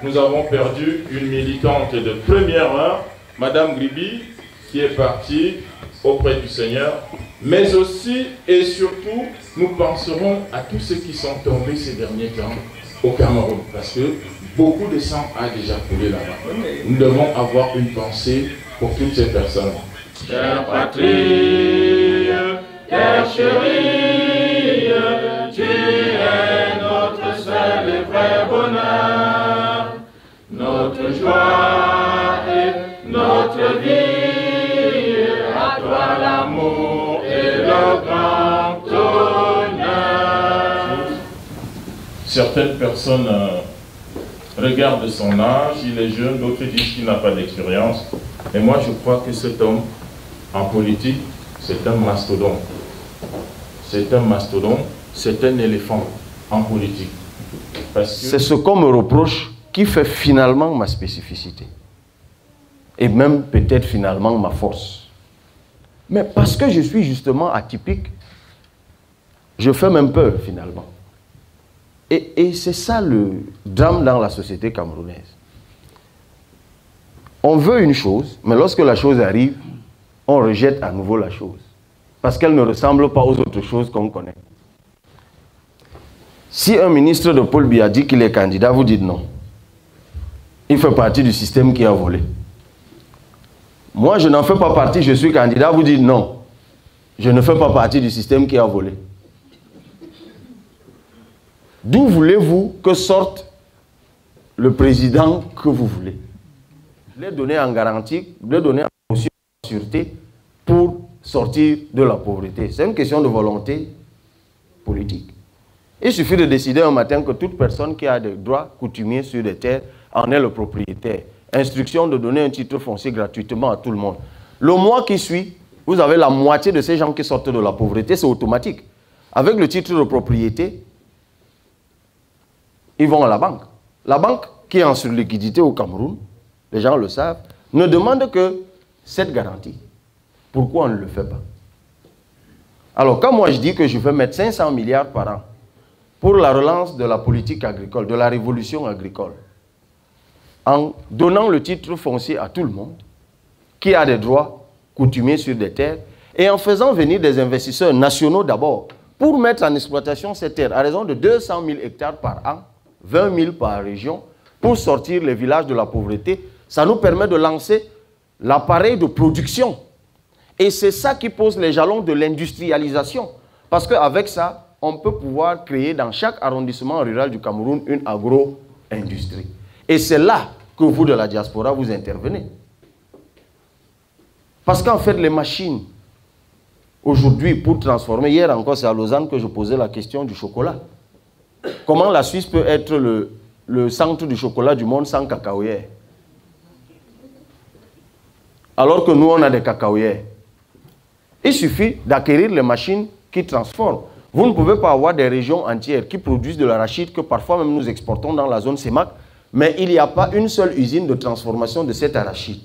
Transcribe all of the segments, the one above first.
nous avons perdu une militante de première heure, Madame Gribi, qui est partie auprès du Seigneur. Mais aussi et surtout, nous penserons à tous ceux qui sont tombés ces derniers temps au Cameroun. Parce que beaucoup de sang a déjà coulé là-bas. Nous devons avoir une pensée pour toutes ces personnes. Chère patrie, terre chérie, tu es notre seul et vrai bonheur, notre joie et notre vie, à toi l'amour et le grand honneur. Certaines personnes regardent son âge, il est jeune, d'autres disent qu'il n'a pas d'expérience. Et moi je crois que cet homme, en politique, c'est un mastodonte. C'est un mastodonte, c'est un éléphant en politique. C'est ce qu'on me reproche qui fait finalement ma spécificité. Et même peut-être finalement ma force. Mais parce que je suis justement atypique, je fais même peur finalement. Et c'est ça le drame dans la société camerounaise. On veut une chose, mais lorsque la chose arrive, on rejette à nouveau la chose. Parce qu'elle ne ressemble pas aux autres choses qu'on connaît. Si un ministre de Paul Biya dit qu'il est candidat, vous dites non. Il fait partie du système qui a volé. Moi, je n'en fais pas partie, je suis candidat, vous dites non. Je ne fais pas partie du système qui a volé. D'où voulez-vous que sorte le président que vous voulez? Je l'ai donné en garantie, je l'ai donné en sûreté pour sortir de la pauvreté. C'est une question de volonté politique. Il suffit de décider un matin que toute personne qui a des droits coutumiers sur des terres en est le propriétaire. Instruction de donner un titre foncier gratuitement à tout le monde. Le mois qui suit, vous avez la moitié de ces gens qui sortent de la pauvreté, c'est automatique. Avec le titre de propriété, ils vont à la banque. La banque qui est en surliquidité au Cameroun, les gens le savent, ne demande que cette garantie. Pourquoi on ne le fait pas? Alors, quand moi je dis que je veux mettre 500 milliards par an pour la relance de la politique agricole, de la révolution agricole, en donnant le titre foncier à tout le monde, qui a des droits coutumiers sur des terres, et en faisant venir des investisseurs nationaux d'abord, pour mettre en exploitation ces terres, à raison de 200 000 hectares par an, 20 000 par région, pour sortir les villages de la pauvreté, ça nous permet de lancer l'appareil de production. Et c'est ça qui pose les jalons de l'industrialisation. Parce qu'avec ça, on peut pouvoir créer dans chaque arrondissement rural du Cameroun une agro-industrie. Et c'est là que vous, de la diaspora, vous intervenez. Parce qu'en fait, les machines, aujourd'hui, pour transformer, hier encore, c'est à Lausanne que je posais la question du chocolat. Comment la Suisse peut être le centre du chocolat du monde sans cacaoyères? Alors que nous, on a des cacaoyères. Il suffit d'acquérir les machines qui transforment. Vous ne pouvez pas avoir des régions entières qui produisent de l'arachide que parfois même nous exportons dans la zone CEMAC, mais il n'y a pas une seule usine de transformation de cet arachide.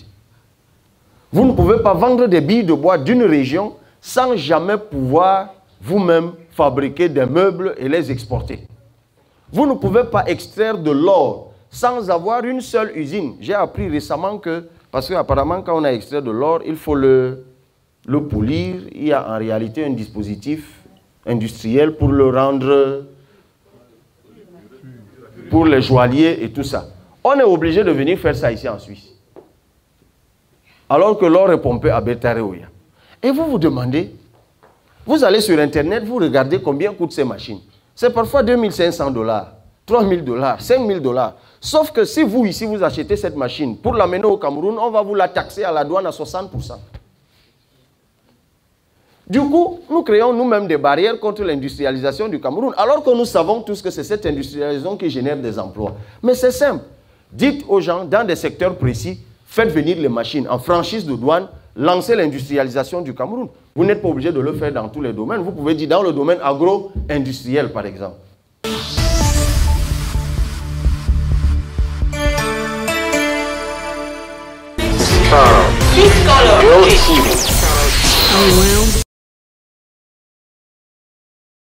Vous ne pouvez pas vendre des billes de bois d'une région sans jamais pouvoir vous-même fabriquer des meubles et les exporter. Vous ne pouvez pas extraire de l'or sans avoir une seule usine. J'ai appris récemment que, parce qu'apparemment quand on a extrait de l'or, il faut le polir. Il y a en réalité un dispositif industriel pour le rendre, pour les joailliers et tout ça. On est obligé de venir faire ça ici en Suisse. Alors que l'or est pompé à Betareoya. Et vous vous demandez, vous allez sur Internet, vous regardez combien coûtent ces machines. C'est parfois 2500 $, 3000 $, 5000 $. Sauf que si vous, ici, vous achetez cette machine, pour l'amener au Cameroun, on va vous la taxer à la douane à 60%. Du coup, nous créons nous-mêmes des barrières contre l'industrialisation du Cameroun, alors que nous savons tous que c'est cette industrialisation qui génère des emplois. Mais c'est simple. Dites aux gens, dans des secteurs précis, faites venir les machines en franchise de douane, lancez l'industrialisation du Cameroun. Vous n'êtes pas obligé de le faire dans tous les domaines. Vous pouvez dire dans le domaine agro-industriel, par exemple. Your TV.